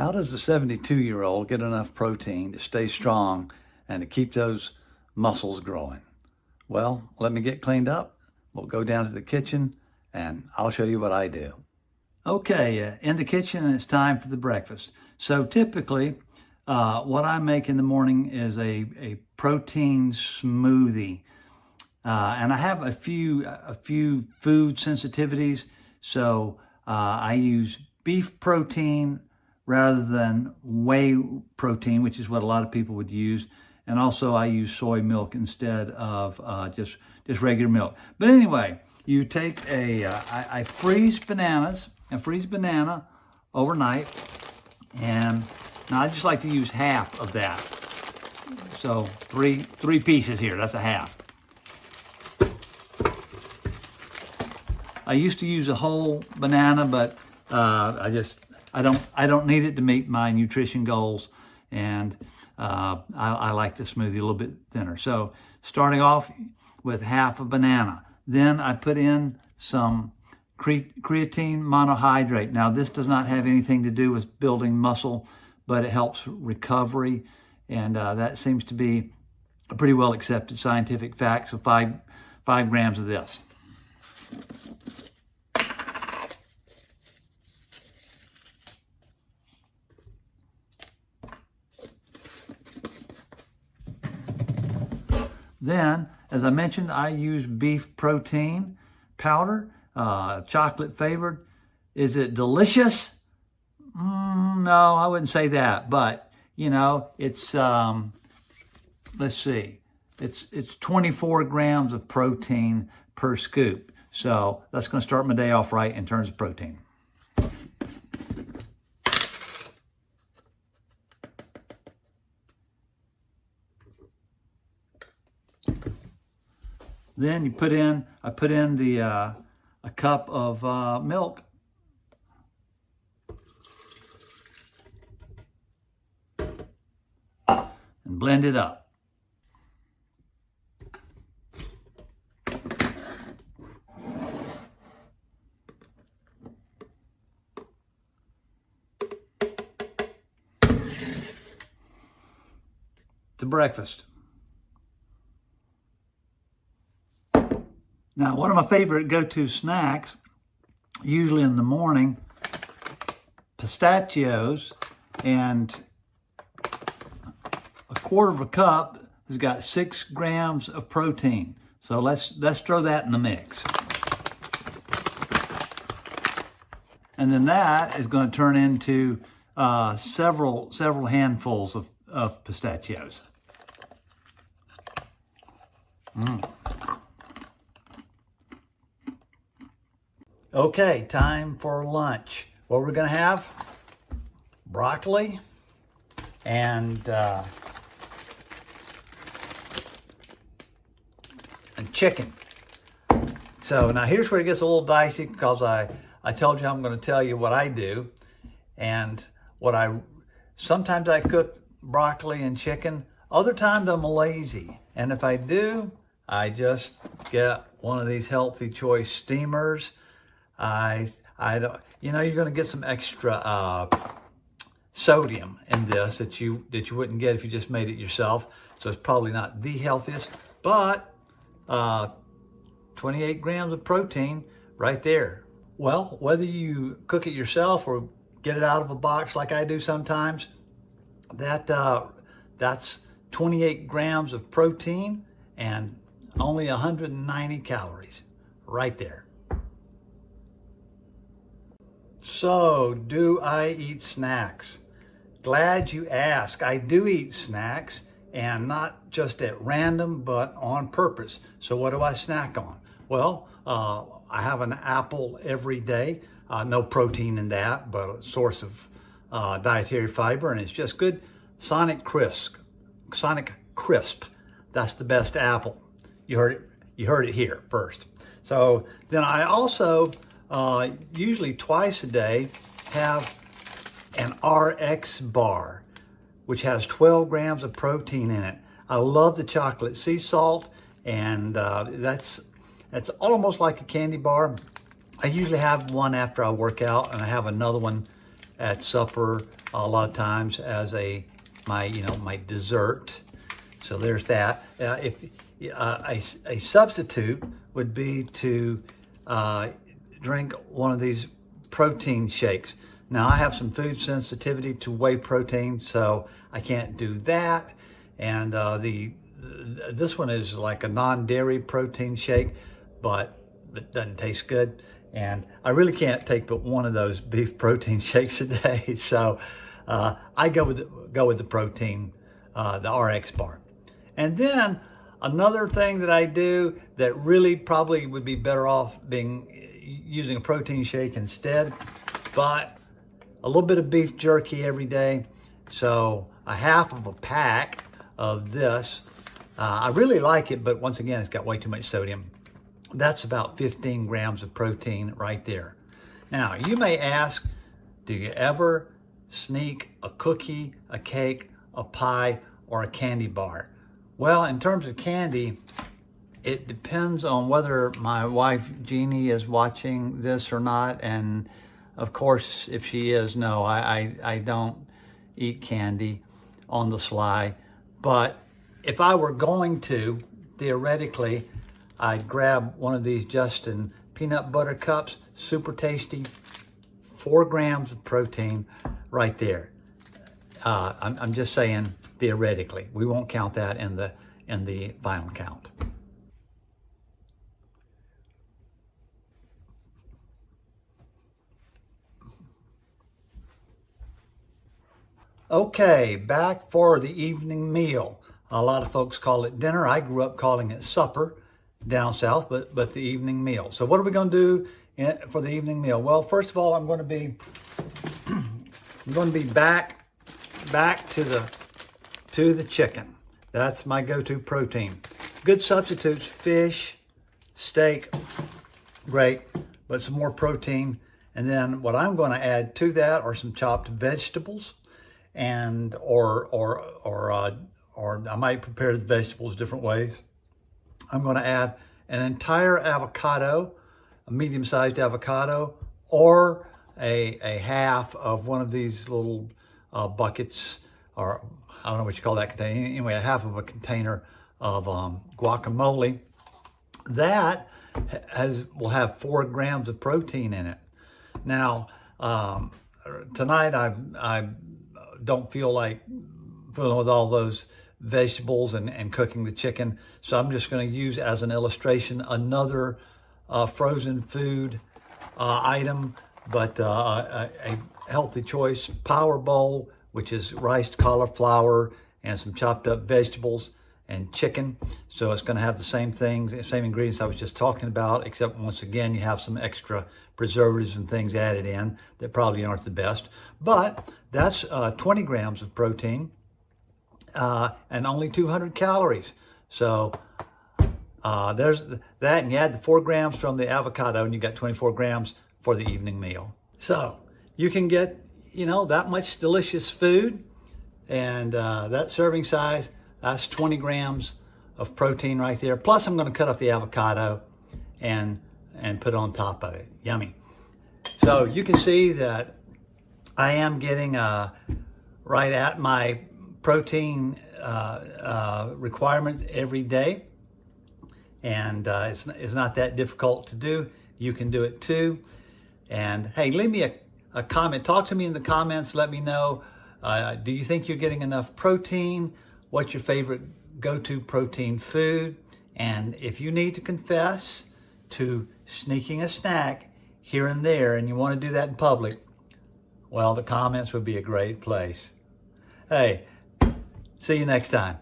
How does a 72-year-old get enough protein to stay strong and to keep those muscles growing? Well, let me get cleaned up. We'll go down to the kitchen and I'll show you what I do. Okay, in the kitchen, and it's time for the breakfast. So typically, what I make in the morning is a protein smoothie. And I have a few food sensitivities. So I use beef protein rather than whey protein, which is what a lot of people would use. And also I use soy milk instead of just regular milk. But anyway, you take I freeze bananas. I freeze banana overnight. And now I just like to use half of that. So three pieces here, that's a half. I used to use a whole banana, but I don't need it to meet my nutrition goals, and I like the smoothie a little bit thinner. So starting off with half a banana, then I put in some creatine monohydrate. Now this does not have anything to do with building muscle, but it helps recovery, and that seems to be a pretty well accepted scientific fact. So five grams of this. Then, as I mentioned, I use beef protein powder, chocolate flavored. Is it delicious? No, I wouldn't say that, but you know, it's let's see, it's 24 grams of protein per scoop. So that's going to start my day off right in terms of protein. Then I put in a cup of milk. And blend it up. To breakfast. Now, one of my favorite go-to snacks, usually in the morning, pistachios, and a quarter of a cup has got 6 grams of protein. So let's throw that in the mix. And then that is going to turn into several handfuls of pistachios. Okay, time for lunch. What we're going to have? Broccoli and chicken. So now here's where it gets a little dicey, because I told you I'm going to tell you what I do, and sometimes I cook broccoli and chicken. Other times I'm lazy, and if I do, I just get one of these Healthy Choice steamers. You know, you're going to get some extra sodium in this that you wouldn't get if you just made it yourself. So it's probably not the healthiest, but 28 grams of protein right there. Well, whether you cook it yourself or get it out of a box like I do sometimes, that's 28 grams of protein and only 190 calories right there. So, do I eat snacks? Glad you asked. I do eat snacks, and not just at random, but on purpose. So what do I snack on? Well, I have an apple every day. No protein in that, but a source of dietary fiber, and it's just good. Sonic Crisp. That's the best apple. You heard it here first. So then I also usually twice a day have an RX bar, which has 12 grams of protein in it. I love the chocolate sea salt, and that's almost like a candy bar. I usually have one after I work out, and I have another one at supper a lot of times as my dessert. So there's that. A substitute would be to drink one of these protein shakes. Now I have some food sensitivity to whey protein, so I can't do that. And this one is like a non-dairy protein shake, but it doesn't taste good. And I really can't take but one of those beef protein shakes a day. So I go with the protein, the RX bar. And then another thing that I do that really probably would be better off using a protein shake instead, but a little bit of beef jerky every day. So a half of a pack of this. I really like it, but once again, it's got way too much sodium. That's about 15 grams of protein right there. Now, you may ask, do you ever sneak a cookie, a cake, a pie, or a candy bar? Well, in terms of candy, it depends on whether my wife Jeannie is watching this or not. And of course, if she is, no, I don't eat candy on the sly. But if I were going to, theoretically, I'd grab one of these Justin peanut butter cups, super tasty, 4 grams of protein right there. I'm just saying theoretically. We won't count that in the final count. Okay, back for the evening meal. A lot of folks call it dinner. I grew up calling it supper down south, but the evening meal. So what are we going to do for the evening meal? Well, first of all, I'm going to be back to the chicken. That's my go-to protein. Good substitutes: fish, steak, great, but some more protein. And then what I'm going to add to that are some chopped vegetables, and or I might prepare the vegetables different ways. I'm going to add an entire avocado, a medium-sized avocado, or a half of one of these little buckets, or I don't know what you call that container. Anyway, a half of a container of guacamole. That will have 4 grams of protein in it. Now, tonight I don't feel like filling with all those vegetables and cooking the chicken. So I'm just going to use as an illustration another frozen food item, but a healthy choice: Power Bowl, which is riced cauliflower and some chopped up vegetables and chicken. So it's going to have the same things, the same ingredients I was just talking about, except once again, you have some extra preservatives and things added in that probably aren't the best. But that's 20 grams of protein and only 200 calories. So there's that, and you add the 4 grams from the avocado, and you got 24 grams for the evening meal. So you can get, that much delicious food, and that serving size, that's 20 grams of protein right there. Plus I'm going to cut up the avocado and put on top of it. Yummy. So you can see that I am getting right at my protein requirements every day, and it's not that difficult to do. You can do it too. And hey, leave me a comment. Talk to me in the comments. Let me know, do you think you're getting enough protein? What's your favorite go-to protein food? And if you need to confess to sneaking a snack here and there, and you want to do that in public, well, the comments would be a great place. Hey, see you next time.